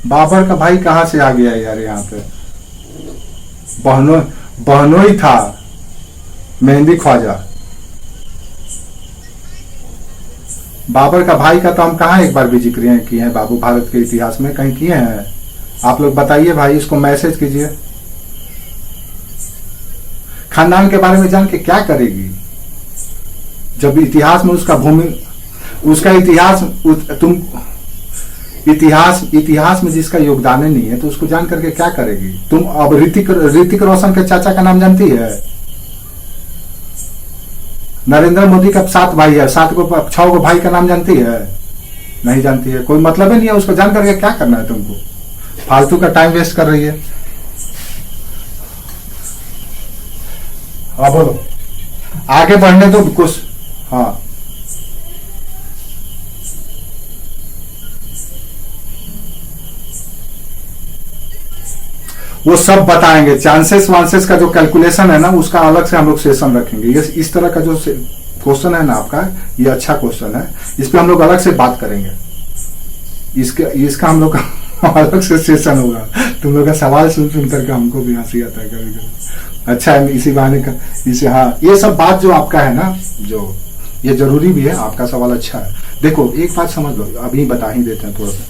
बाबर का भाई कहाँ से आ गया यार यहाँ पे? बहनोई था, मेहंदी ख्वाजा। बाबर का भाई का तो हम कहाँ एक बार भी जिक्र किए हैं बाबू, भारत के इतिहास में कहीं किए हैं? आप लोग बताइए भाई, इसको मैसेज कीजिए। खानदान के बारे में जान के क्या करेगी जब इतिहास में उसका इतिहास, तुम इतिहास में जिसका योगदान ही नहीं है तो उसको जान करके क्या करेगी तुम? अब ऋतिक रोशन के चाचा का नाम जानती है? नरेंद्र मोदी का 7 भाई है, 6 गो भाई का नाम जानती है? नहीं जानती है, कोई मतलब ही नहीं है उसको जान करके क्या करना है तुमको? फालतू का टाइम वेस्ट कर रही है। हाँ बोलो, आगे बढ़ने दो कुछ। हाँ वो सब बताएंगे, चांसेस वांसेस का जो कैलकुलेशन है ना उसका अलग से हम लोग सेशन रखेंगे। ये इस तरह का जो क्वेश्चन है ना आपका, ये अच्छा क्वेश्चन है, इस पे हम लोग अलग से बात करेंगे। इसका हम लोग का अलग से सेशन होगा। तुम लोग का सवाल सुन करके हमको भी हंसी आता है कभी कभी। अच्छा है, इसी बहाने का इसे, हाँ ये सब बात जो आपका है ना, जो ये जरूरी भी है, आपका सवाल अच्छा है। देखो एक बात समझ लो, अभी बता ही देते हैं थोड़ा सा।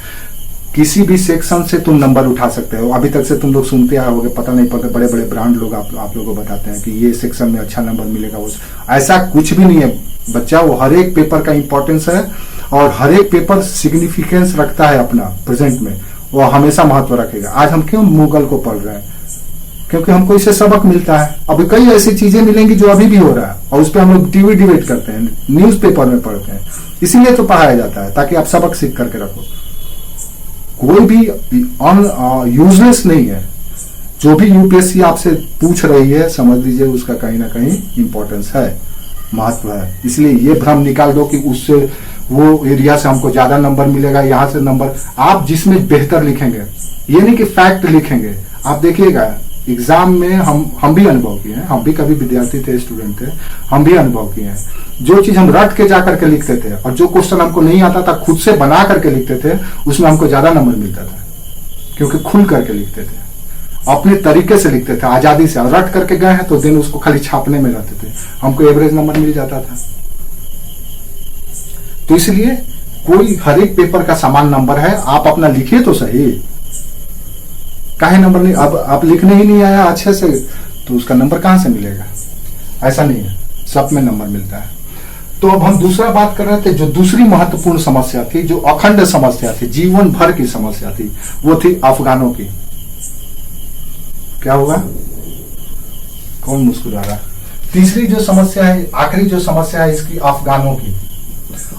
किसी भी सेक्शन से तुम नंबर उठा सकते हो। अभी तक से तुम लोग सुनते आए होगे, पता नहीं पता, बड़े बड़े ब्रांड लोग आप लोगों को बताते हैं कि ये सेक्शन में अच्छा नंबर मिलेगा। वो ऐसा कुछ भी नहीं है बच्चा। वो हर एक पेपर का इंपॉर्टेंस है और हर एक पेपर सिग्निफिकेंस रखता है अपना प्रेजेंट में, वो हमेशा महत्व रखेगा। आज हम क्यों मुगल को पढ़ रहे हैं? क्योंकि हमको इससे सबक मिलता है। अभी कई ऐसी चीजें मिलेंगी जो अभी भी हो रहा है और उस पर हम लोग टीवी डिबेट करते हैं, न्यूज़पेपर में पढ़ते हैं। इसीलिए तो पढ़ाया जाता है ताकि आप सबक सीख करके रखो। कोई भी यूजलेस नहीं है। जो भी यूपीएससी आपसे पूछ रही है समझ लीजिए उसका कहीं ना कहीं इंपॉर्टेंस है, महत्व है। इसलिए ये भ्रम निकाल दो कि उससे वो एरिया से हमको ज्यादा नंबर मिलेगा, यहाँ से नंबर। आप जिसमें बेहतर लिखेंगे, ये नहीं कि फैक्ट लिखेंगे। आप देखिएगा एग्जाम में हम भी अनुभव किए हैं, हम भी कभी विद्यार्थी थे, स्टूडेंट थे, हम भी अनुभव किए हैं। जो चीज हम रट के जा करके लिखते थे और जो क्वेश्चन हमको नहीं आता था खुद से बना करके लिखते थे, उसमें हमको ज्यादा नंबर मिलता था, क्योंकि खुल करके लिखते थे, अपने तरीके से लिखते थे, आजादी से। और रट करके गए हैं तो दिन उसको खाली छापने में रहते थे, हमको एवरेज नंबर मिल जाता था। तो इसलिए कोई हर एक पेपर का समान नंबर है। आप अपना लिखिए तो सही, काहे नंबर नहीं? अब आप लिखने ही नहीं आया अच्छे से तो उसका नंबर कहां से मिलेगा? ऐसा नहीं है, सब में नंबर मिलता है। तो अब हम दूसरा बात कर रहे थे, जो दूसरी महत्वपूर्ण समस्या थी, जो अखंड समस्या थी, जीवन भर की समस्या थी, वो थी अफगानों की। क्या हुआ? कौन मुस्कुरा रहा? तीसरी जो समस्या है, आखिरी जो समस्या है इसकी, अफगानों की।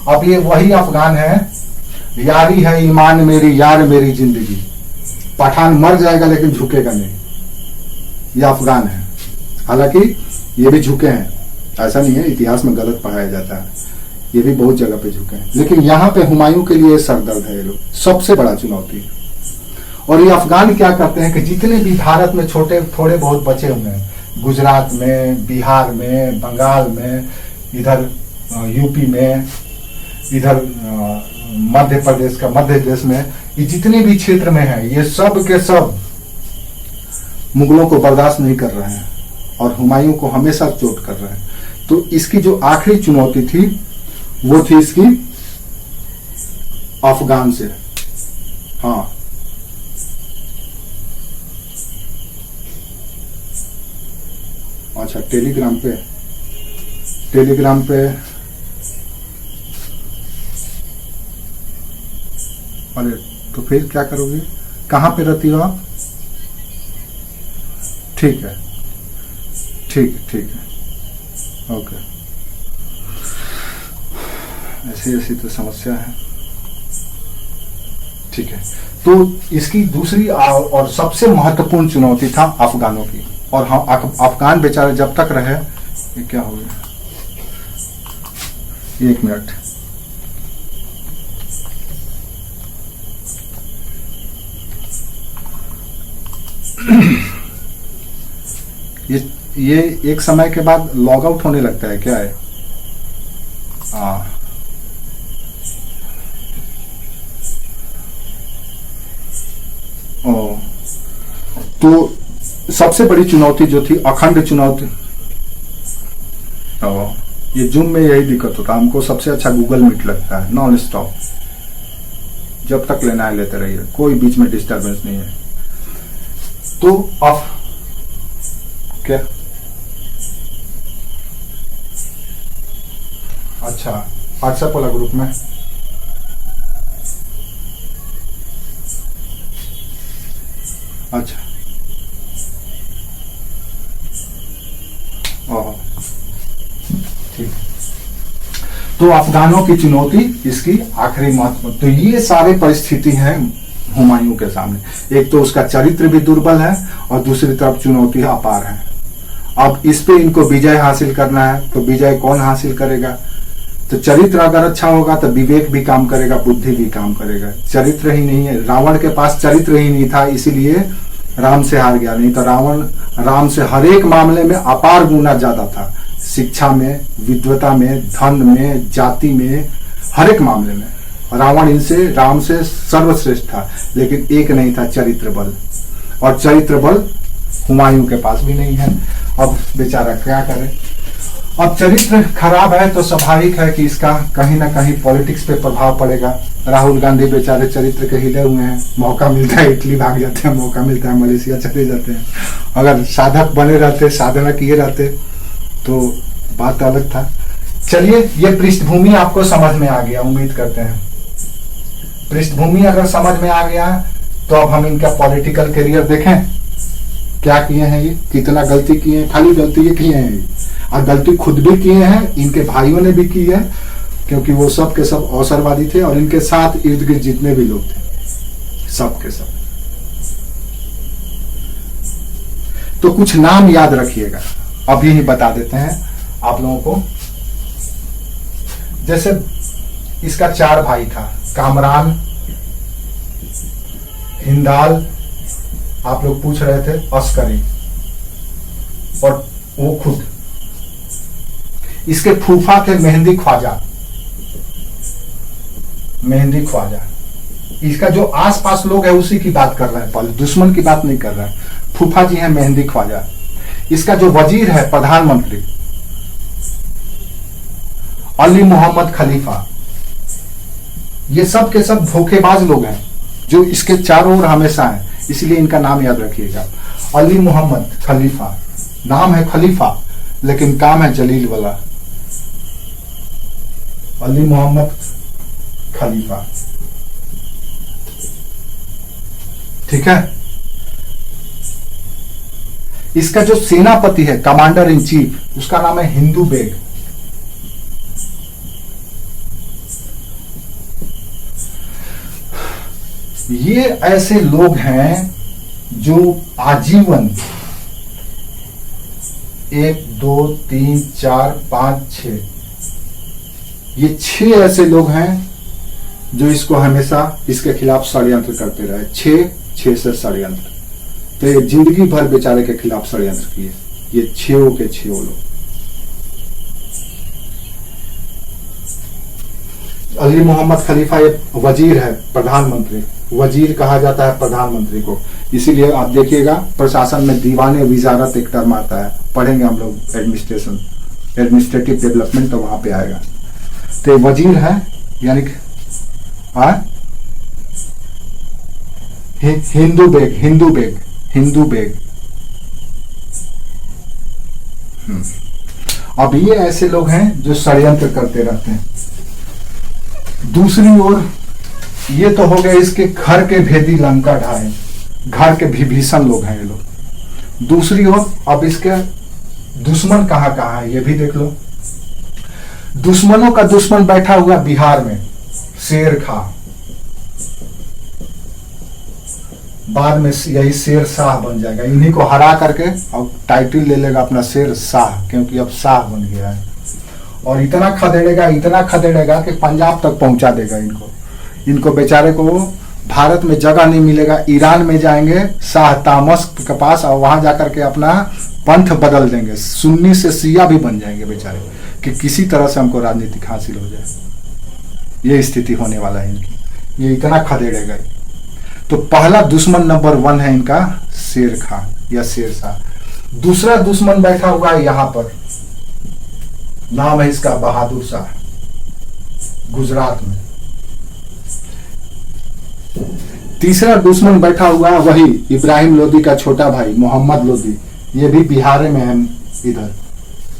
अब ये वही अफगान है, यारी है ईमान मेरी, यार मेरी जिंदगी। पठान मर जाएगा लेकिन झुकेगा नहीं, ये अफगान है। हालांकि ये भी झुके हैं, ऐसा नहीं है, इतिहास में गलत पढ़ाया जाता है, ये भी बहुत जगह पे झुके हैं। लेकिन यहाँ पे हुमायूं के लिए सरदर्द है, ये लोग सबसे बड़ा चुनौती। और ये अफगान क्या करते हैं कि जितने भी भारत में छोटे थोड़े बहुत बचे हुए हैं, गुजरात में, बिहार में, बंगाल में, इधर यूपी में, इधर मध्य प्रदेश का मध्य प्रदेश में, ये जितने भी क्षेत्र में है, ये सब के सब मुगलों को बर्दाश्त नहीं कर रहे हैं और हुमायूं को हमेशा चोट कर रहे हैं। तो इसकी जो आखिरी चुनौती थी वो थी इसकी अफगान से। हाँ, अच्छा, टेलीग्राम पे अरे तो फिर क्या करोगे? कहाँ पे रहती हो आप? ठीक है, ठीक है, ओके। ऐसी तो समस्या है, ठीक है। तो इसकी दूसरी और सबसे महत्वपूर्ण चुनौती था अफगानों की। और हम अफगान बेचारे जब तक रहे, ये क्या हो गया? 1 मिनट, ये एक समय के बाद लॉग आउट होने लगता है, क्या है? हाँ, ओ, तो सबसे बड़ी चुनौती जो थी अखंड चुनौती, ये जूम में यही दिक्कत होता है हमको। सबसे अच्छा गूगल मीट लगता है, नॉन स्टॉप, जब तक लेना है लेते रहिए, कोई बीच में डिस्टरबेंस नहीं है। तो अब क्या, अच्छा व्हाट्सएप वाला ग्रुप में, अच्छा ओह ठीक। तो अफगानों की चुनौती इसकी आखिरी महत्व, तो ये सारे परिस्थिति हैं हुमायूं के सामने। एक तो उसका चरित्र भी दुर्बल है और दूसरी तरफ चुनौती अपार है। अब इस पे इनको विजय हासिल करना है, तो विजय कौन हासिल करेगा? तो चरित्र अगर अच्छा होगा तो विवेक भी काम करेगा, बुद्धि भी काम करेगा। चरित्र ही नहीं है, रावण के पास चरित्र ही नहीं था, इसीलिए राम से हार गया। नहीं तो रावण राम से हर एक मामले में अपार गुना ज्यादा था, शिक्षा में, विद्वता में, धन में, जाति में, हर एक मामले में रावण राम से सर्वश्रेष्ठ था। लेकिन एक नहीं था, चरित्र बल, और चरित्र बल हुमायूं के पास भी नहीं है। अब बेचारा क्या करे? अब चरित्र खराब है तो स्वाभाविक है कि इसका कहीं ना कहीं पॉलिटिक्स पे प्रभाव पड़ेगा। राहुल गांधी बेचारे चरित्र के हिले हुए हैं, मौका मिलता है इटली भाग जाते हैं, मौका मिलता है मलेशिया चले जाते हैं। अगर साधक बने रहते, साधना किए रहते तो बात अलग था। चलिए, ये पृष्ठभूमि आपको समझ में आ गया, उम्मीद करते हैं। पृष्ठभूमि अगर समझ में आ गया तो अब हम इनका पॉलिटिकल करियर देखें। क्या किए हैं ये, कितना गलती किए हैं, खाली गलती ये किए हैं, और गलती खुद भी किए हैं, इनके भाइयों ने भी की है, क्योंकि वो सब के सब अवसरवादी थे और इनके साथ इर्द गिर्द जितने भी लोग थे सब के सब। तो कुछ नाम याद रखिएगा, अभी ही बता देते हैं आप लोगों को। जैसे इसका 4 भाई था, कामरान, हिंदाल, आप लोग पूछ रहे थे, अस्करी, और वो खुद। इसके फूफा थे मेहंदी ख्वाजा, मेहंदी ख्वाजा। इसका जो आसपास लोग है उसी की बात कर रहे हैं, पहले दुश्मन की बात नहीं कर रहे हैं। फूफा जी हैं मेहंदी ख्वाजा। इसका जो वजीर है, प्रधानमंत्री, अली मोहम्मद खलीफा। ये सब के सब धोखेबाज लोग हैं जो इसके चारों ओर हमेशा हैं, इसलिए इनका नाम याद रखिएगा। अली मोहम्मद खलीफा, नाम है खलीफा लेकिन काम है जलील वाला। अली मोहम्मद खलीफा, ठीक है। इसका जो सेनापति है, कमांडर इन चीफ, उसका नाम है हिंदू बेग। ये ऐसे लोग हैं जो आजीवन 1 2 3 4 5 6, ये 6 ऐसे लोग हैं जो इसको हमेशा इसके खिलाफ षड्यंत्र करते रहे। 6 से षड्यंत्र, तो ये जिंदगी भर बेचारे के खिलाफ षड्यंत्र किए, ये 6 के 6 लोग। अली मोहम्मद खलीफा ये वजीर है, प्रधानमंत्री। वजीर कहा जाता है प्रधानमंत्री को, इसीलिए आप देखिएगा प्रशासन में दीवाने विजारत एक टर्म आता है, पढ़ेंगे हम लोग एडमिनिस्ट्रेशन, एडमिनिस्ट्रेटिव डेवलपमेंट, तो वहां पे आएगा। तो वजीर है, यानी हिंदू बेग, हिंदू बेग, हिंदू बेग। अब ये ऐसे लोग हैं जो षड्यंत्र करते रहते हैं। दूसरी ओर ये तो हो गए इसके घर के भेदी लंका ढाए, घर के विभीषण लोग हैं ये लोग। दूसरी ओर अब इसके दुश्मन कहां कहां है ये भी देख लो। दुश्मनों का दुश्मन बैठा हुआ बिहार में, शेर खा, बाद में यही शेर शाह बन जाएगा। इन्हीं को हरा करके अब टाइटल ले लेगा अपना शेर शाह, क्योंकि अब शाह बन गया है। और इतना खदेड़ेगा कि पंजाब तक पहुंचा देगा इनको। इनको बेचारे को भारत में जगह नहीं मिलेगा, ईरान में जाएंगे शाह तामस्क के पास, और वहां जाकर के अपना पंथ बदल देंगे, सुन्नी से शिया भी बन जाएंगे बेचारे, कि किसी तरह से हमको राजनीतिक हासिल हो जाए। ये स्थिति होने वाला है इनकी, ये इतना खदेड़ेगा। तो पहला दुश्मन नंबर 1 है इनका शेर खान या शेरशाह। दूसरा दुश्मन बैठा हुआ है यहां पर, नाम है इसका बहादुर शाह, गुजरात में। तीसरा दुश्मन बैठा हुआ है वही इब्राहिम लोदी का छोटा भाई मोहम्मद लोदी, ये भी बिहार में है। इधर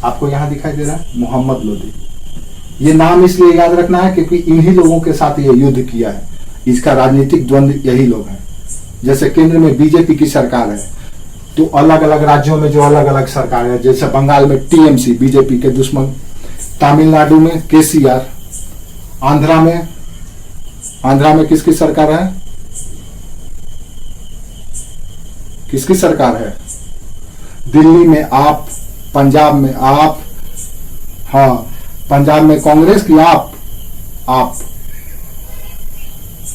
आपको यहां दिखाई दे रहा है मोहम्मद लोदी। ये नाम इसलिए याद रखना है क्योंकि इन्हीं लोगों के साथ ये युद्ध किया है, इसका राजनीतिक द्वंद्व यही लोग हैं। जैसे केंद्र में बीजेपी की सरकार है तो अलग अलग राज्यों में जो अलग अलग सरकार है, जैसे बंगाल में टीएमसी बीजेपी के दुश्मन, तमिलनाडु में केसीआर, आंध्रा में किसकी सरकार है, किसकी सरकार है, दिल्ली में आप, पंजाब में आप, हाँ पंजाब में कांग्रेस की आप,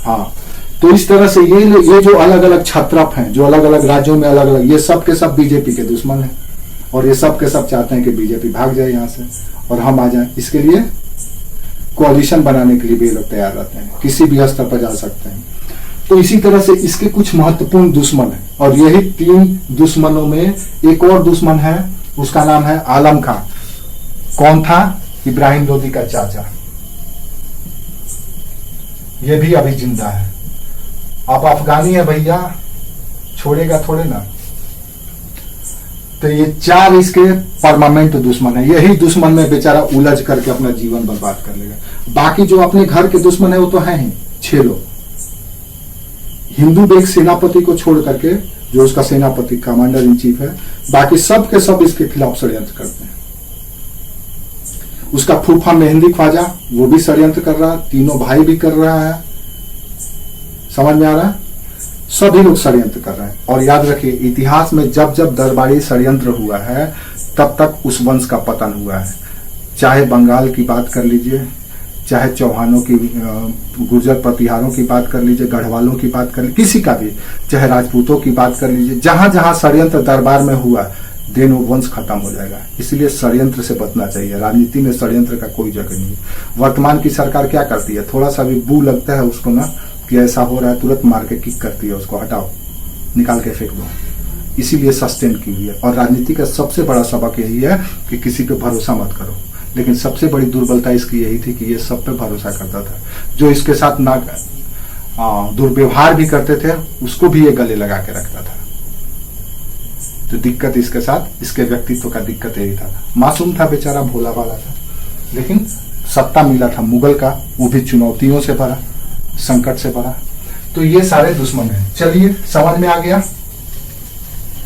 हाँ। तो इस तरह से ये जो अलग अलग छत्रप हैं, जो अलग अलग राज्यों में अलग अलग, ये सब के सब बीजेपी के दुश्मन हैं और ये सब के सब चाहते हैं कि बीजेपी भाग जाए यहां से और हम आ जाएं। इसके लिए कोalition बनाने के लिए भी लोग तैयार रहते हैं, किसी भी स्तर पर जा सकते हैं। तो इसी तरह से इसके कुछ महत्वपूर्ण दुश्मन हैं और यही 3 दुश्मनों में एक और दुश्मन है, उसका नाम है आलम खां। कौन था? इब्राहिम लोदी का चाचा। ये भी अभी जिंदा है। अब अफगानी है भैया, छोड़ेगा थोड़े ना। तो ये 4 इसके परमानेंट दुश्मन है। यही दुश्मन में बेचारा उलझ करके अपना जीवन बर्बाद कर लेगा। बाकी जो अपने घर के दुश्मन है वो तो है ही 6 लोग। हिंदू बेग सेनापति को छोड़ करके, जो उसका सेनापति कमांडर इन चीफ है, बाकी सब के सब इसके खिलाफ षड्यंत्र करते हैं। उसका फूफा मेहंदी ख्वाजा, वो भी षड्यंत्र कर रहा है, तीनों भाई भी कर रहा है। समझ में आ रहा है? सभी लोग षड्यंत्र कर रहे हैं। और याद रखिए, इतिहास में जब जब दरबारी षड्यंत्र हुआ है तब तक उस वंश का पतन हुआ है। चाहे बंगाल की बात कर लीजिए, चाहे चौहानों की, गुर्जर प्रतिहारों की बात कर लीजिए, गढ़वालों की बात कर लीजिए, किसी का भी, चाहे राजपूतों की बात कर लीजिए, जहां जहां षड्यंत्र दरबार में हुआ देन वो वंश खत्म हो जाएगा। इसलिए षड्यंत्र से बचना चाहिए। राजनीति में षड्यंत्र का कोई जगह नहीं है। वर्तमान की सरकार क्या करती है, थोड़ा सा भी बू लगता है उसको ना कि ऐसा हो रहा है, तुरंत मार के किक करती है, उसको हटाओ, निकाल के फेंक दो। इसीलिए सस्टेन की हुई है। और राजनीति का सबसे बड़ा सबक यही है कि किसी पे भरोसा मत करो। लेकिन सबसे बड़ी दुर्बलता इसकी यही थी कि ये सब पे भरोसा करता था। जो इसके साथ ना दुर्व्यवहार भी करते थे उसको भी ये गले लगा के रखता था। तो दिक्कत इसके साथ, इसके व्यक्तित्व का दिक्कत यही था। मासूम था बेचारा, भोला भाला था, लेकिन सत्ता मिला था मुगल का, वो भी चुनौतियों से भरा, संकट से भरा। तो ये सारे दुश्मन हैं। चलिए, समझ में आ गया।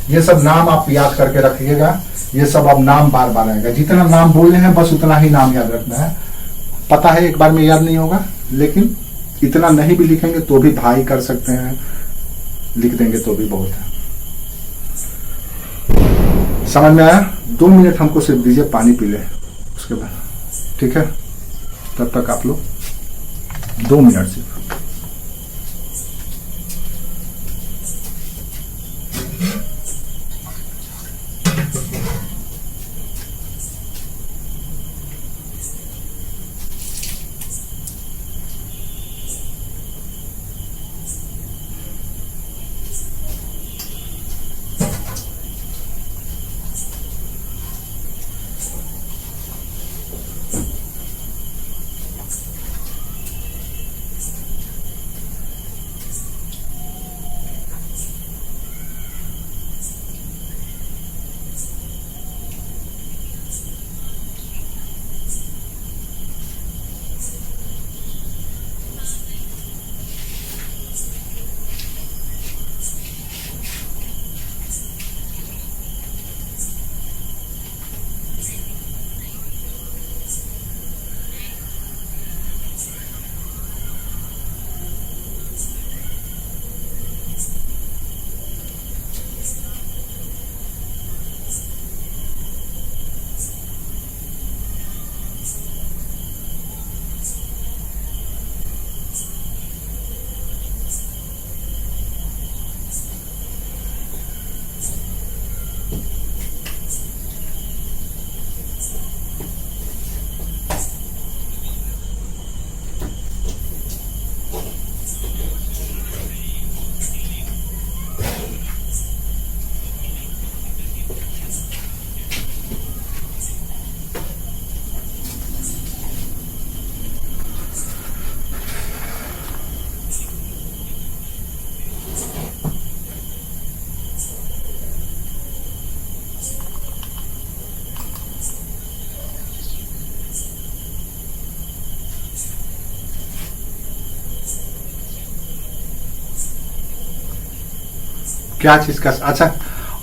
ये सब नाम आप याद करके रखिएगा। ये सब अब नाम बार बार आएगा। जितना नाम बोले हैं बस उतना ही नाम याद रखना है। पता है एक बार में याद नहीं होगा, लेकिन इतना नहीं भी लिखेंगे तो भी भाई कर सकते हैं, लिख देंगे तो भी बहुत है। समझ में आया? 2 मिनट हमको सिर्फ दीजिए, पानी पी ले, उसके बाद ठीक है। तब तक आप लोग 2 मिनट सिर्फ। क्या चीज का? अच्छा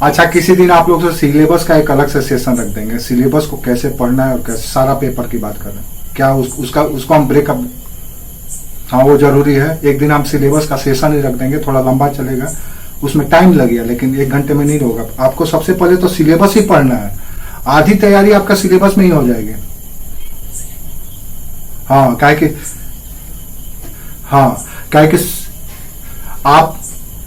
अच्छा, किसी दिन आप लोग से सिलेबस का एक अलग से सेशन रख देंगे, सिलेबस को कैसे पढ़ना है और कैसे सारा पेपर की बात कर रहे हैं क्या, उसको हम ब्रेकअप। हाँ वो जरूरी है, एक दिन हम सिलेबस का सेशन ही रख देंगे, थोड़ा लंबा चलेगा, उसमें टाइम लगेगा लेकिन 1 घंटे में नहीं होगा। आपको सबसे पहले तो सिलेबस ही पढ़ना है, आधी तैयारी आपका सिलेबस में ही हो जाएगी। हाँ क्या कि, हाँ क्या कि आप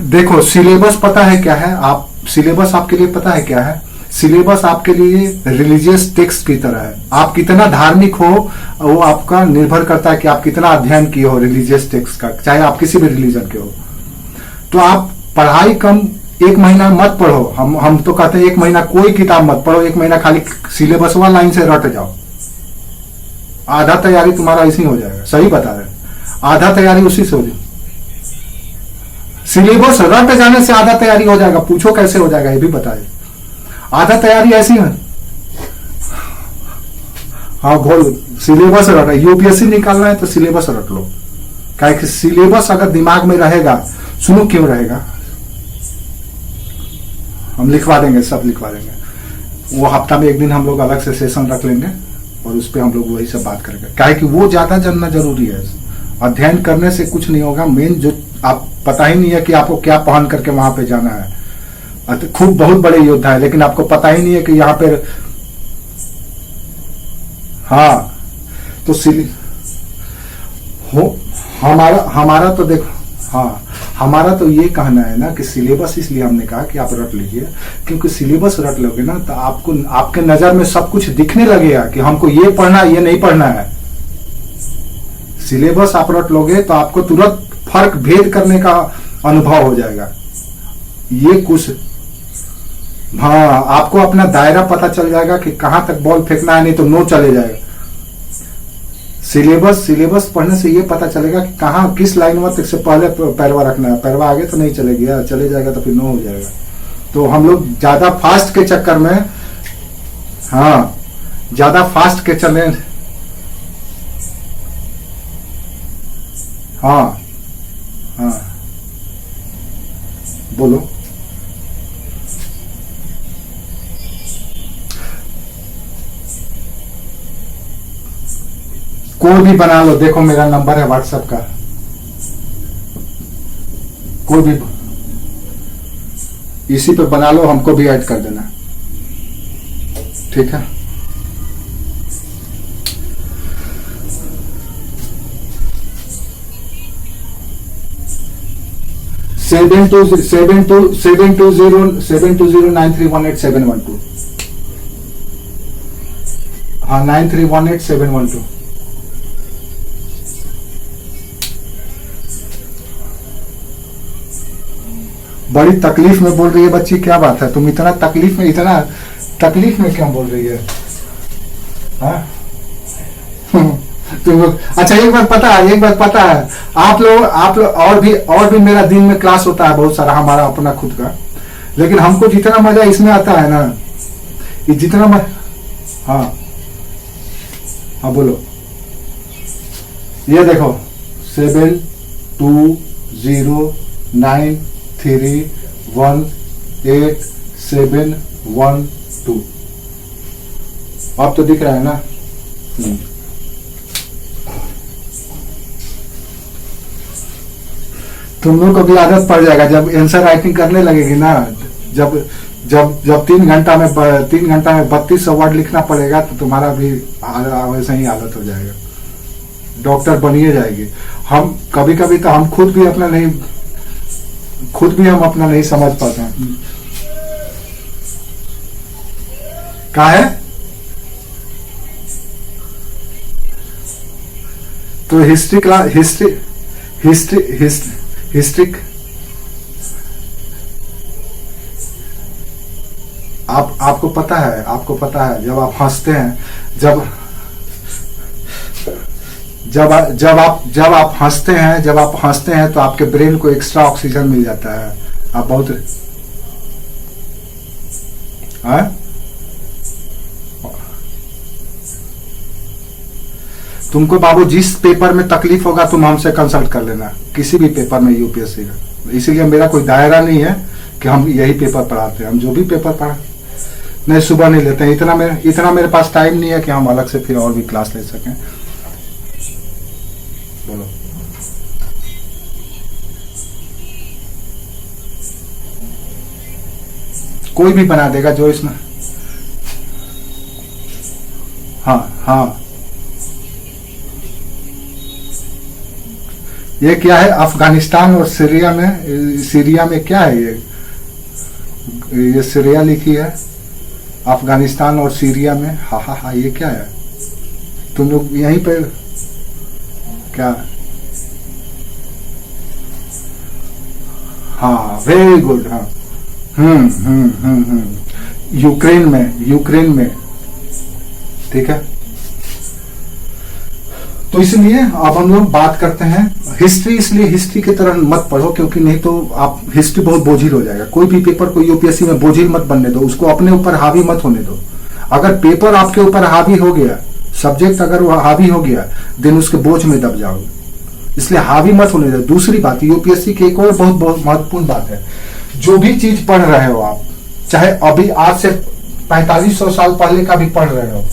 देखो सिलेबस पता है क्या है, आप सिलेबस आपके लिए पता है क्या है, सिलेबस आपके लिए रिलीजियस टेक्स्ट की तरह है। आप कितना धार्मिक हो वो आपका निर्भर करता है कि आप कितना अध्ययन किए हो रिलीजियस टेक्स्ट का, चाहे आप किसी भी रिलीजन के हो। तो आप पढ़ाई कम 1 महीना मत पढ़ो, हम तो कहते हैं 1 महीना कोई किताब मत पढ़ो, 1 महीना खाली सिलेबस वाला लाइन से रट जाओ, आधा तैयारी तुम्हारा इसी हो जाएगा। सही बता रहे, आधा तैयारी उसी से हो जाएगी। सिलेबस रट जाने से आधा तैयारी हो जाएगा, पूछो कैसे हो जाएगा ये भी बताइए। आधा तैयारी ऐसी है, हाँ बोल, सिलेबस रट, यूपीएससी निकालना है तो सिलेबस रट लो, क्या कि सिलेबस अगर दिमाग में रहेगा, सुनो क्यों रहेगा, हम लिखवा देंगे, सब लिखवा देंगे। वो हफ्ता में 1 दिन हम लोग अलग से सेशन रख लेंगे और उस पर हम लोग वही सब बात करेंगे, क्या कि वो ज्यादा जानना जरूरी है। अध्ययन करने से कुछ नहीं होगा, मेन जो आप पता ही नहीं है कि आपको क्या पहन करके वहां पे जाना है। खूब बहुत बड़े योद्धा है लेकिन आपको पता ही नहीं है कि यहाँ पे, हाँ तो हमारा तो देखो, हाँ हमारा तो ये कहना है ना कि सिलेबस, इसलिए हमने कहा कि आप रट लीजिए, क्योंकि सिलेबस रट लोगे ना तो आपको आपके नजर में सब कुछ दिखने लगेगा कि हमको ये पढ़ना है ये नहीं पढ़ना है। सिलेबस आप रट लोगे तो आपको तुरंत फर्क भेद करने का अनुभव हो जाएगा। ये कुछ, हाँ आपको अपना दायरा पता चल जाएगा कि कहां तक बॉल फेंकना है, नहीं तो नो चले जाएगा। सिलेबस पढ़ने से ये पता चलेगा कि कहां किस लाइन में से पहले पैरवा रखना है, पैरवा आगे तो नहीं चलेगी, चले जाएगा तो फिर नो हो जाएगा। तो हम लोग ज्यादा फास्ट के चक्कर में, हाँ ज्यादा फास्ट के चले, हाँ हाँ बोलो। कोई भी बना लो, देखो मेरा नंबर है व्हाट्सएप का, कोई भी इसी पे बना लो, हमको भी ऐड कर देना, ठीक है। सेवन टू 7209318 हाँ 9318 बड़ी तकलीफ में बोल रही है बच्ची, क्या बात है, तुम इतना तकलीफ में क्यों बोल रही है, हाँ? तुम अच्छा एक बात पता है, आप लोग और भी मेरा दिन में क्लास होता है बहुत सारा, हमारा अपना खुद का, लेकिन हमको जितना मजा इसमें आता है ना, ये जितना हाँ हाँ बोलो, ये देखो 7209318 अब तो दिख रहा है ना। तुम लोग को भी आदत पड़ जाएगा जब आंसर राइटिंग करने लगेगी ना, जब 3 घंटा में 3200 वर्ड लिखना पड़ेगा तो तुम्हारा भी वैसा ही आदत हो जाएगा, डॉक्टर बनिए जाएगी। हम कभी तो हम खुद भी अपना नहीं समझ पाते हैं, क्या है। तो हिस्ट्री आपको पता है जब आप हंसते हैं, जब आप हंसते हैं तो आपके ब्रेन को एक्स्ट्रा ऑक्सीजन मिल जाता है, आप बहुत तुमको बाबू जिस पेपर में तकलीफ होगा तुम हमसे कंसल्ट कर लेना, किसी भी पेपर में यूपीएससी का, इसीलिए मेरा कोई दायरा नहीं है कि हम यही पेपर पढ़ाते हैं। हम जो भी पेपर पढ़ा नहीं, सुबह नहीं लेते हैं। इतना मेरे पास टाइम नहीं है कि हम अलग से फिर और भी क्लास ले सकें। बोलो। कोई भी बना देगा जो इसमें। हाँ हाँ, ये क्या है, अफगानिस्तान और सीरिया में क्या है ये सीरिया लिखी है, अफगानिस्तान और सीरिया में। हा हा हा, ये क्या है? तुम लोग यहीं पे क्या? हाँ, वेरी गुड। हाँ, यूक्रेन में, ठीक है। तो इसलिए अब हम लोग बात करते हैं हिस्ट्री। इसलिए हिस्ट्री की तरह मत पढ़ो, क्योंकि नहीं तो आप हिस्ट्री बहुत बोझिल हो जाएगा। कोई भी पेपर को यूपीएससी में बोझिल मत बनने दो, उसको अपने ऊपर हावी मत होने दो। अगर पेपर आपके ऊपर हावी हो गया, सब्जेक्ट अगर वो हावी हो गया, देन उसके बोझ में दब जाओगे। इसलिए हावी मत होने दो। दूसरी बात, यूपीएससी की एक और बहुत महत्वपूर्ण बात है, जो भी चीज पढ़ रहे हो आप, चाहे अभी आज से 4500 साल पहले का भी पढ़ रहे हो,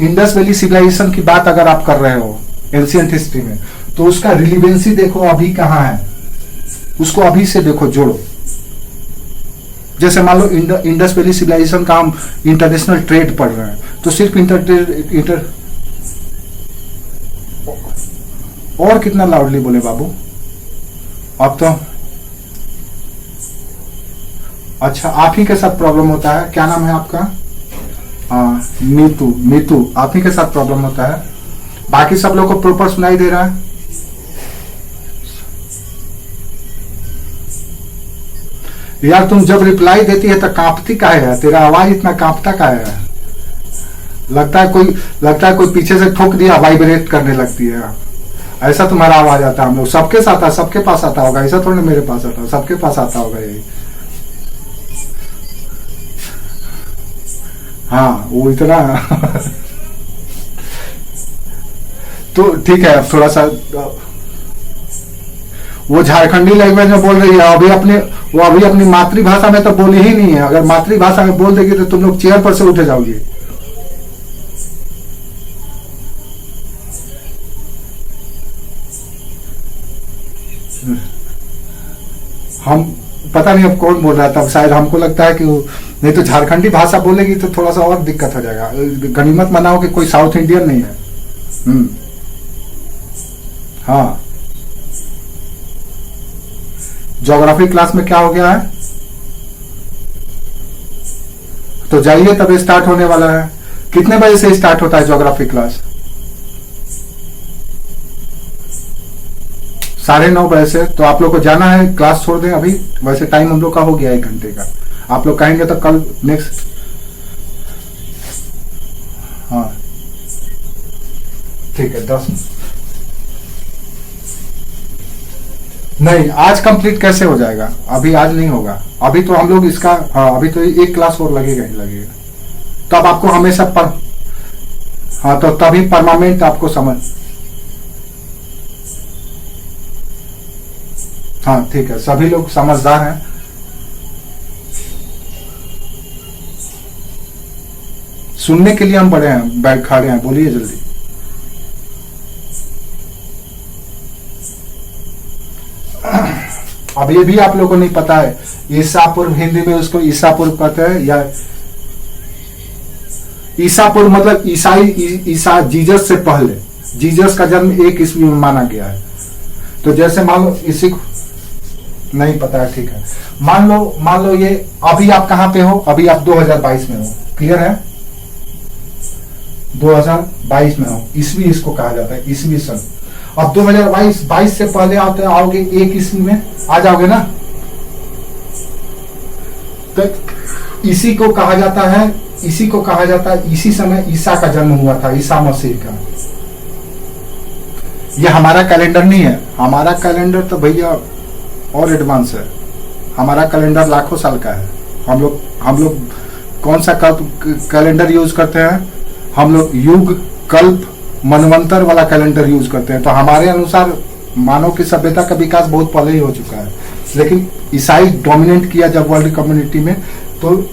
इंडस वैली सिविलाइजेशन की बात अगर आप कर रहे हो एंशिएंट हिस्ट्री में, तो उसका रिलीवेंसी देखो अभी कहाँ है, उसको अभी से देखो, जोड़ो। जैसे मान लो इंडस वैली सिविलाइजेशन का हम इंटरनेशनल ट्रेड पढ़ रहे हैं, तो सिर्फ और कितना लाउडली बोले बाबू अब तो। अच्छा, आप ही के साथ प्रॉब्लम होता है? क्या नाम है आपका? हाँ, नीतू, आप ही के साथ प्रॉब्लम होता है। बाकी सब लोग को प्रॉपर सुनाई दे रहा है? यार तुम जब रिप्लाई देती है तो कांपती काहे है? तेरा आवाज इतना कांपता काहे है? लगता है कोई पीछे से ठोक दिया, वाइब्रेट करने लगती है। ऐसा तुम्हारा आवाज आता है। हम लोग सबके साथ आता, सबके पास आता होगा, ऐसा थोड़ा मेरे पास आता, सबके पास आता होगा यही। हाँ, वो इतना तो ठीक है। अब थोड़ा सा वो झारखंडी लैंग्वेज में बोल रही है, अभी अपनी मातृभाषा में तो बोली ही नहीं है। अगर मातृभाषा में बोल देगी तो तुम लोग चेयर पर से उठे जाओगे। हम पता नहीं अब कौन बोल रहा था, शायद हमको लगता है कि नहीं तो झारखंडी भाषा बोलेगी तो थोड़ा सा और दिक्कत हो जाएगा। गनीमत मनाओ कि कोई साउथ इंडियन नहीं है। हाँ, ज्योग्राफी क्लास में क्या हो गया है? तो जाइए, तब स्टार्ट होने वाला है। कितने बजे से स्टार्ट होता है ज्योग्राफी क्लास? 9:30 बजे से। तो आप लोग को जाना है, क्लास छोड़ दें अभी। वैसे टाइम हम लोग का हो गया 1 घंटे का। आप लोग कहेंगे तो कल नेक्स्ट। हाँ ठीक है, 10 नहीं, आज कंप्लीट कैसे हो जाएगा? अभी आज नहीं होगा। अभी तो हम लोग इसका, हाँ अभी तो 1 क्लास और लगेगा ही लगेगा। तब आपको हमेशा हाँ तो तभी परमानेंट आपको समझ। हाँ ठीक है, सभी लोग समझदार हैं। सुनने के लिए हम बड़े हैं, बैठ खड़े हैं। बोलिए जल्दी। अब ये भी आप लोगों को नहीं पता है, ईसापुर हिंदी में उसको ईसापुर कहते हैं, या ईसापुर मतलब ईसा जीसस से पहले। जीसस का जन्म 1 ईस्वी में माना गया है। तो जैसे मान लो इसी को नहीं पता है, ठीक है। मान लो ये अभी आप कहां पे हो? अभी आप 2022 में हो, क्लियर है? 2022 में हो। ईस्वी इसको कहा जाता है, ईस्वी सन। अब 2022 से पहले आओगे 1 ईस्वी में आ जाओगे ना, तो इसी को कहा जाता है इसी समय ईसा का जन्म हुआ था, ईसा मसीह का। ये हमारा कैलेंडर नहीं है। हमारा कैलेंडर तो भैया और एडवांस है। हमारा कैलेंडर लाखों साल का है। हम लोग कौन सा कैलेंडर यूज करते हैं? हम लोग युग, कल्प, मनवंतर वाला कैलेंडर यूज करते हैं। तो हमारे अनुसार मानव की सभ्यता का विकास बहुत पहले ही हो चुका है। लेकिन ईसाई डोमिनेट किया जब वर्ल्ड कम्युनिटी में, तो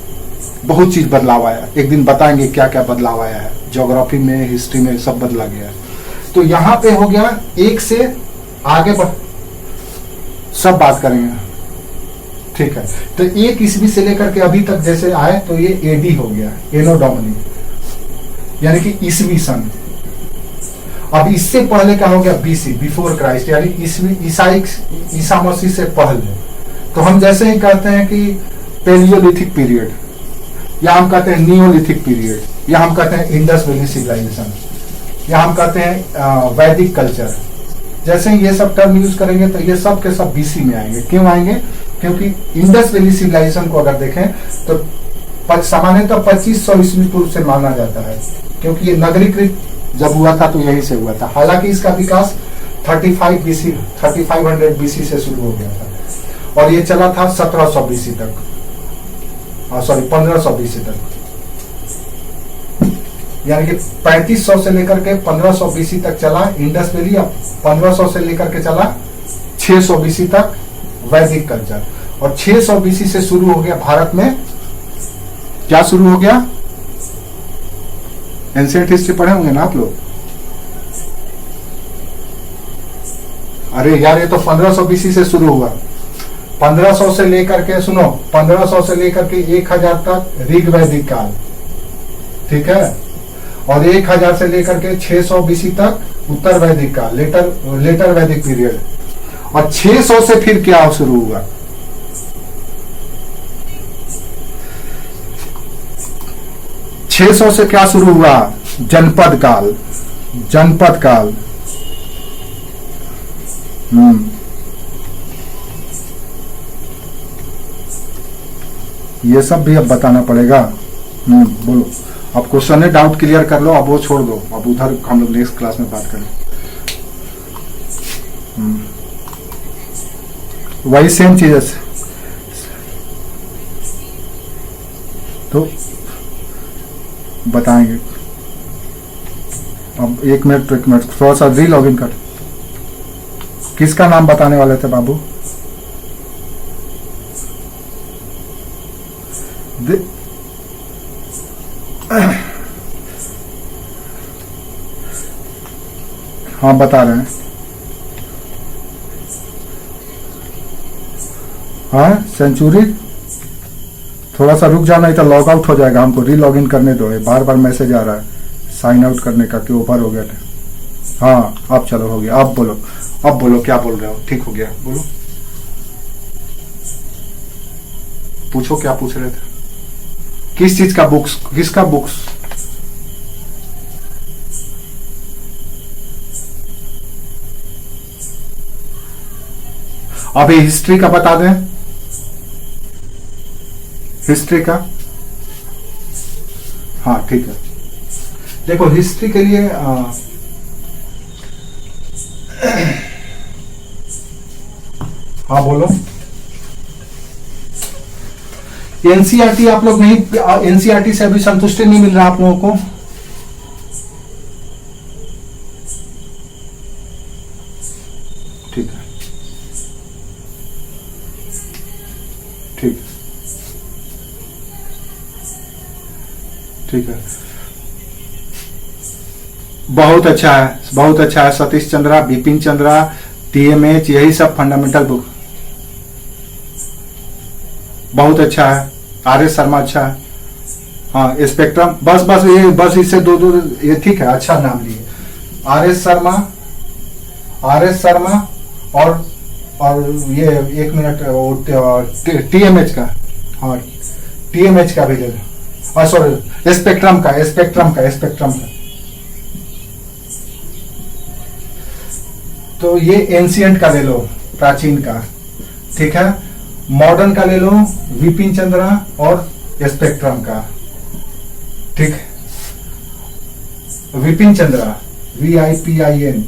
बहुत चीज बदलाव आया। एक दिन बताएंगे क्या क्या बदलाव आया है, ज्योग्राफी में, हिस्ट्री में, सब बदला गया है। तो यहाँ पे हो गया, एक से आगे बढ़ सब बात करेंगे, ठीक है। तो 1 ईस्वी से लेकर के अभी तक जैसे आए, तो ये एडी हो गया, एनो डोमिनी, यानी कि ईस्वी सन। अब इससे पहले क्या हो गया, बीसी, बिफोर क्राइस्ट, यानी ईसा मसीह से पहले। तो हम जैसे ही कहते हैं कि पेलियोलिथिक पीरियड, या हम कहते हैं नियोलिथिक पीरियड, या हम कहते हैं इंडस वैली सिविलाइजेशन, या हम कहते हैं वैदिक कल्चर, जैसे ही ये सब टर्म यूज करेंगे तो ये सब के सब बीसी में आएंगे। क्यों आएंगे? क्योंकि इंडस वैली सिविलाइजेशन को अगर देखें तो सामान्यतः 2500 ईस्वी पूर्व से माना जाता है, क्योंकि ये नगरीकृत जब हुआ था तो यहीं से हुआ था। हालांकि इसका विकास 3500 बीसी से शुरू हो गया था, और ये चला था 1700 बीसी तक, सॉरी 1500 बीसी तक, यानी कि 3500 से लेकर के 1500 बीसी तक चला इंडस वैली। 1500 से लेकर के चला 600 बीसी तक वैदिक कल्चर, और 600 बीसी से शुरू हो गया भारत में, क्या शुरू हो गया? एंशिएंट हिस्ट्री पढ़े होंगे ना आप लोग। अरे यार, ये तो 1500 बीसी से शुरू हुआ। 1500 से लेकर के, सुनो, 1500 से लेकर के 1000 तक ऋग वैदिक काल, ठीक है, और 1000 से लेकर के 600 बीसी तक उत्तर वैदिक काल, लेटर वैदिक पीरियड। और 600 से फिर क्या शुरू हुआ? (600) से क्या शुरू हुआ? जनपद काल, जनपद काल। ये सब भी अब बताना पड़ेगा। बोलो, अब क्वेश्चन है, डाउट क्लियर कर लो, अब वो छोड़ दो, अब उधर हम लोग नेक्स्ट क्लास में बात करें। वही सेम चीज है। तो बताएंगे। अब 1 मिनट थोड़ा सा री लॉगिन कर। किसका नाम बताने वाले थे बाबू? हाँ, बता रहे हैं। हाँ, सेंचुरी, थोड़ा सा रुक जाना, नहीं तो लॉग आउट हो जाएगा। हमको री लॉग इन करने दो, बार बार मैसेज आ रहा है साइन आउट करने का कि ओवर हो गया था। हाँ, अब चलो, हो गया। अब बोलो, अब बोलो, क्या बोल रहे हो? ठीक हो गया, बोलो, पूछो क्या पूछ रहे थे। किस चीज का बुक्स, किसका बुक्स? अभी हिस्ट्री का बता दें, हिस्ट्री का। हाँ, ठीक है। देखो, हिस्ट्री के लिए हाँ बोलो। एनसीईआरटी आप लोग नहीं, एनसीईआरटी से अभी संतुष्टि नहीं मिल रहा आप लोगों को? ठीक है, ठीक, ठीक है, बहुत अच्छा है, बहुत अच्छा है। सतीश चंद्रा, बिपिन चंद्रा, टीएमएच, यही सब फंडामेंटल बुक, बहुत अच्छा है। आर.एस. शर्मा अच्छा है। हाँ, स्पेक्ट्रम, बस ये, बस इससे दो ये ठीक है, अच्छा नाम लिए। आर.एस. शर्मा, आर.एस. शर्मा, और ये 1 मिनट, टीएमएच का, हाँ टीएमएच का भी ले लो, सॉरी स्पेक्ट्रम का। तो ये एंशिएंट का ले लो, प्राचीन का, ठीक है। मॉडर्न का ले लो, विपिन चंद्रा और स्पेक्ट्रम का, ठीक। विपिन चंद्रा, VIPIN,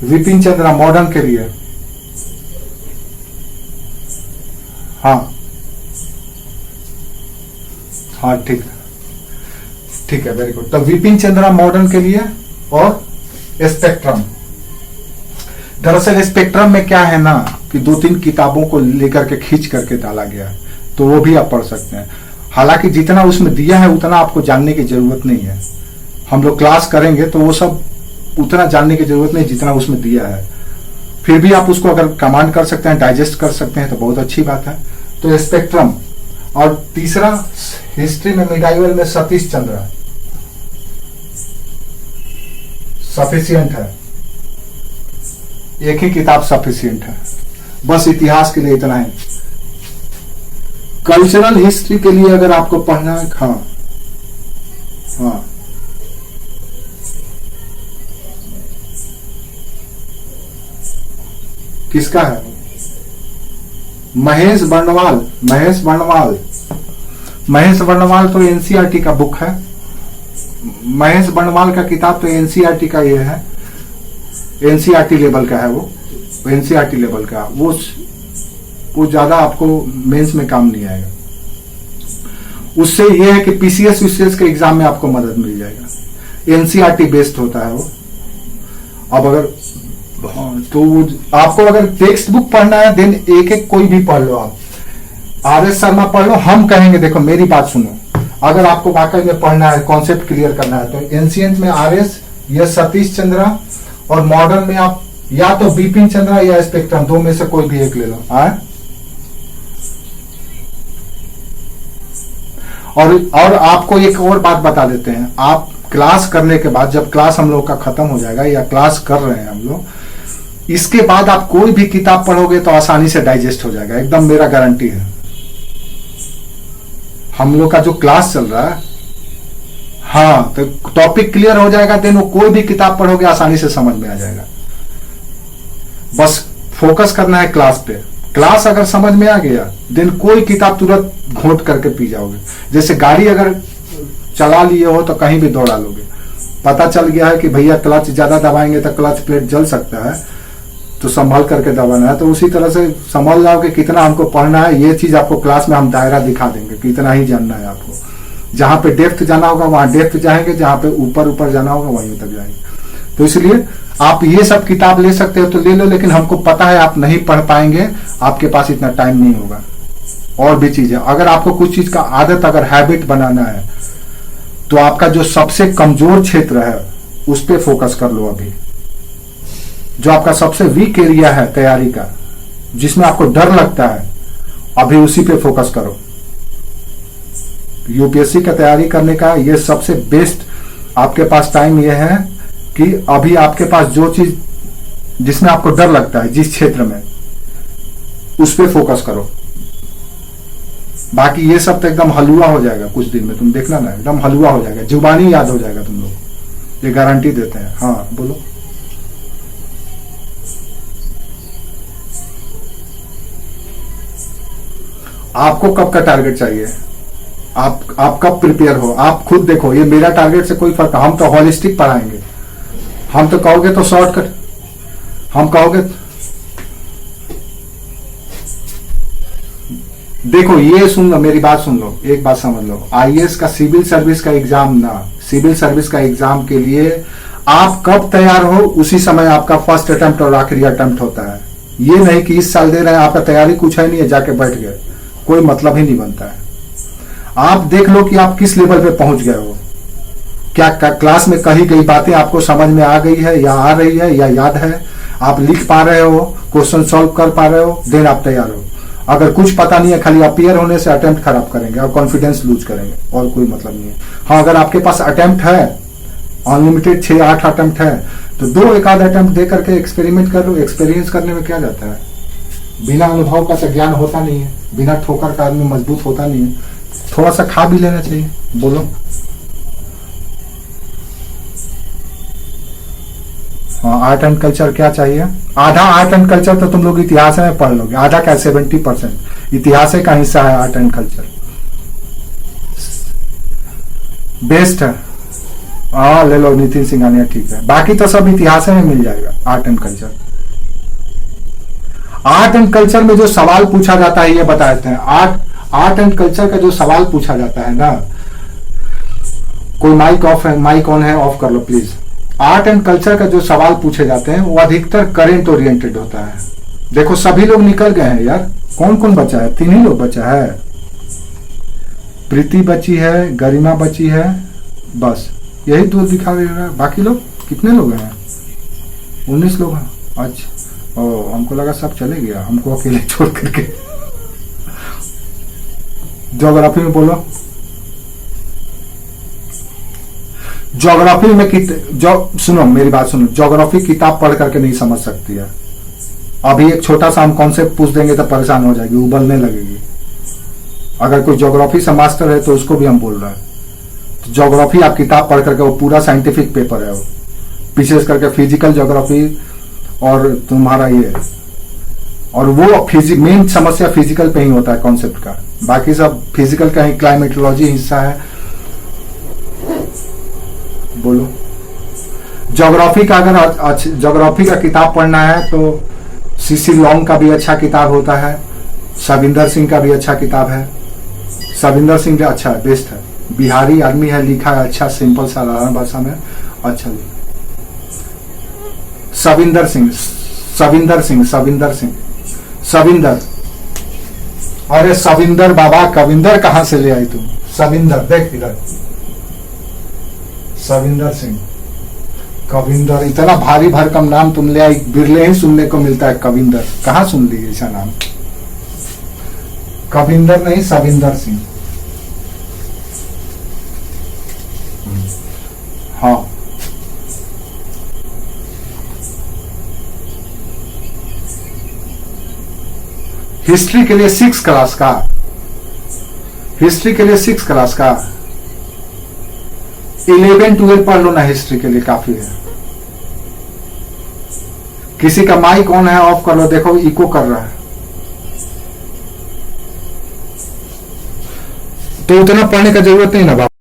विपिन चंद्रा मॉडर्न के लिए। हाँ हाँ, ठीक है, वेरी गुड। तो विपिन चंद्रा मॉडर्न के लिए और स्पेक्ट्रम, दरअसल स्पेक्ट्रम में क्या है ना कि 2-3 किताबों को लेकर के खींच करके डाला गया है, तो वो भी आप पढ़ सकते हैं। हालांकि जितना उसमें दिया है उतना आपको जानने की जरूरत नहीं है। हम लोग क्लास करेंगे तो वो सब उतना जानने की जरूरत नहीं जितना उसमें दिया है। फिर भी आप उसको अगर कमांड कर सकते हैं, डाइजेस्ट कर सकते हैं तो बहुत अच्छी बात है। तो स्पेक्ट्रम। और तीसरा हिस्ट्री में मिडाइवल में सतीश चंद्र सफिशियंट है, एक ही किताब सफिशियंट है। बस इतिहास के लिए इतना है। कल्चरल हिस्ट्री के लिए अगर आपको पढ़ना है, हाँ हाँ, किसका है? महेश बर्णवाल। महेश बर्णवाल, महेश बर्णवाल तो एनसीईआरटी का बुक है। महेश बर्णवाल का किताब तो एनसीईआरटी का ये है, एनसीईआरटी लेवल का है। वो एनसीईआरटी लेवल का, वो ज्यादा आपको मेंस में काम नहीं आएगा। उससे ये है कि पीसीएस वीसीएस के एग्जाम में आपको मदद मिल जाएगा। एनसीईआरटी बेस्ड होता है वो। अब अगर तो आपको अगर टेक्स्ट बुक पढ़ना है देन एक एक कोई भी पढ़ लो। आप आर.एस. शर्मा पढ़ लो। हम कहेंगे, देखो मेरी बात सुनो, अगर आपको वाकई में पढ़ना है, कॉन्सेप्ट क्लियर करना है, तो एंशिएंट में आर.एस. या सतीश चंद्रा, और मॉडर्न में आप या तो बिपिन चंद्रा या स्पेक्ट्रम, दो में से कोई भी एक ले लो। और आपको एक और बात बता देते हैं, आप क्लास करने के बाद, जब क्लास हम लोग का खत्म हो जाएगा या क्लास कर रहे हैं हम लोग, इसके बाद आप कोई भी किताब पढ़ोगे तो आसानी से डाइजेस्ट हो जाएगा, एकदम मेरा गारंटी है। हम लोग का जो क्लास चल रहा है, हाँ, तो टॉपिक क्लियर हो जाएगा, देन वो कोई भी किताब पढ़ोगे आसानी से समझ में आ जाएगा। बस फोकस करना है क्लास पे। क्लास अगर समझ में आ गया देन कोई किताब तुरंत घोट करके पी जाओगे। जैसे गाड़ी अगर चला लिए हो तो कहीं भी दौड़ा लोगे। पता चल गया है कि भैया क्लच ज्यादा दबाएंगे तो क्लच प्लेट जल सकता है, तो संभाल करके दबाना है। तो उसी तरह से समझ जाओ कि कितना हमको पढ़ना है। ये चीज आपको क्लास में हम दायरा दिखा देंगे कि इतना ही जानना है आपको। जहां पे डेप्थ जाना होगा वहां डेप्थ जाएंगे, जहां पे ऊपर ऊपर जाना होगा वहीं तक जाएंगे। तो इसलिए आप ये सब किताब ले सकते हो तो ले लो, लेकिन हमको पता है आप नहीं पढ़ पाएंगे, आपके पास इतना टाइम नहीं होगा। और भी चीजें, अगर आपको कुछ चीज का आदत, अगर हैबिट बनाना है, तो आपका जो सबसे कमजोर क्षेत्र है उस पर फोकस कर लो। अभी जो आपका सबसे वीक एरिया है तैयारी का, जिसमें आपको डर लगता है, अभी उसी पे फोकस करो। यूपीएससी का तैयारी करने का ये सबसे बेस्ट आपके पास टाइम ये है कि अभी आपके पास जो चीज जिसमें आपको डर लगता है, जिस क्षेत्र में, उस पे फोकस करो। बाकी ये सब तो एकदम हलवा हो जाएगा कुछ दिन में, तुम देखना ना, एकदम हलवा हो जाएगा, जुबानी याद हो जाएगा तुम लोग, ये गारंटी देते हैं। हाँ बोलो। आपको कब का टारगेट चाहिए? आप कब प्रिपेयर हो? आप खुद देखो, ये मेरा टारगेट से कोई फर्क, हम तो हॉलिस्टिक पढ़ाएंगे। हम तो कहोगे तो शॉर्टकट, हम कहोगे देखो, ये सुन लो, मेरी बात सुन लो, एक बात समझ लो। आईएएस का सिविल सर्विस का एग्जाम ना, सिविल सर्विस का एग्जाम के लिए आप कब तैयार हो उसी समय आपका फर्स्ट अटेम्प्ट और आखिरी अटेम्प्ट होता है। ये नहीं कि इस साल दे रहे हैं, आपका तैयारी कुछ है नहीं है, जाके बैठ गए, कोई मतलब ही नहीं बनता है। आप देख लो कि आप किस लेवल पे पहुंच गए हो। क्या क्लास में कही गई बातें आपको समझ में आ गई है, या आ रही है, या याद है, आप लिख पा रहे हो, क्वेश्चन सॉल्व कर पा रहे हो, देन आप तैयार हो। अगर कुछ पता नहीं है, खाली अपियर होने से अटेम्प्ट खराब करेंगे और कॉन्फिडेंस लूज करेंगे, और कोई मतलब नहीं है। हाँ, अगर आपके पास अटेम्प्ट है, अनलिमिटेड 6-8 अटेम्प्ट है, तो 2-1 अटेम्प्ट दे करके एक्सपेरिमेंट कर लो। एक्सपीरियंस करने में क्या जाता है? बिना अनुभव का तो ज्ञान होता नहीं है, बिना ठोकर का आदमी मजबूत होता नहीं है। थोड़ा सा खा भी लेना चाहिए। बोलो। हाँ, आर्ट एंड कल्चर क्या चाहिए? आधा आर्ट एंड कल्चर तो तुम लोग इतिहास में पढ़ लोगे, आधा क्या 70% इतिहास का हिस्सा है आर्ट एंड कल्चर। बेस्ट है, हाँ ले लो, नितिन सिंघानिया ठीक है। बाकी तो सब इतिहास में मिल जाएगा, art and culture. Art and culture में जो सवाल पूछा जाता है ये बता देते हैं। आर्ट एंड कल्चर का जो सवाल पूछा जाता है ना, कोई माइक ऑफ है, माइक ऑन है, ऑफ कर लो प्लीज। आर्ट एंड कल्चर का जो सवाल पूछे जाते हैं वो अधिकतर करेंट ओरिएंटेड होता है। देखो सभी लोग निकल गए हैं यार, कौन कौन बचा है? 3 ही लोग बचा है, प्रीति बची है, गरिमा बची है, बस यही 2 दिखा दे रहा है। बाकी लोग कितने लोग हैं? 19 लोग हैं। अच्छा, ओ हमको लगा सब चले गया, हमको अकेले छोड़ करके। ज्योग्राफी में बोलो। ज्योग्राफी में सुनो मेरी बात सुनो, ज्योग्राफी किताब पढ़ करके नहीं समझ सकती है। अभी एक छोटा सा हम कॉन्सेप्ट पूछ देंगे तो परेशान हो जाएगी, उबलने लगेगी। अगर कोई ज्योग्राफी से मास्टर है तो उसको भी हम बोल रहे हैं, तो ज्योग्राफी आप किताब पढ़ करके, वो पूरा साइंटिफिक पेपर है, वो विशेष करके फिजिकल ज्योग्राफी और तुम्हारा ये, और वो मेन समस्या फिजिकल पे ही होता है कॉन्सेप्ट का, बाकी सब फिजिकल का ही क्लाइमेटोलॉजी हिस्सा है। बोलो ज्योग्राफी का, अगर ज्योग्राफी का किताब पढ़ना है तो सीसी लॉन्ग का भी अच्छा किताब होता है, सविंदर सिंह का भी अच्छा किताब है। सविंदर सिंह का अच्छा है, बेस्ट है, बिहारी आदमी है, लिखा है अच्छा, सिंपल साधारण भाषा में अच्छा। सविंदर सिंह, सविंदर सिंह, सविंदर सिंह, सविंदर, अरे सविंदर बाबा, कविंदर कहां से ले आई तुम? सविंदर, देख इधर, सविंदर सिंह, कविंदर, इतना भारी भरकम नाम तुम ले आई, बिरले ही सुनने को मिलता है कविंदर, कहां सुन ली ऐसा नाम? कविंदर नहीं, सविंदर सिंह। हाँ, हिस्ट्री के लिए 6 क्लास का, हिस्ट्री के लिए 6 क्लास का 11-12 पढ़ लो ना, हिस्ट्री के लिए काफी है। किसी का माइक ऑन है, ऑफ कर लो, देखो इको कर रहा है, तो उतना पढ़ने का जरूरत नहीं ना बाबा।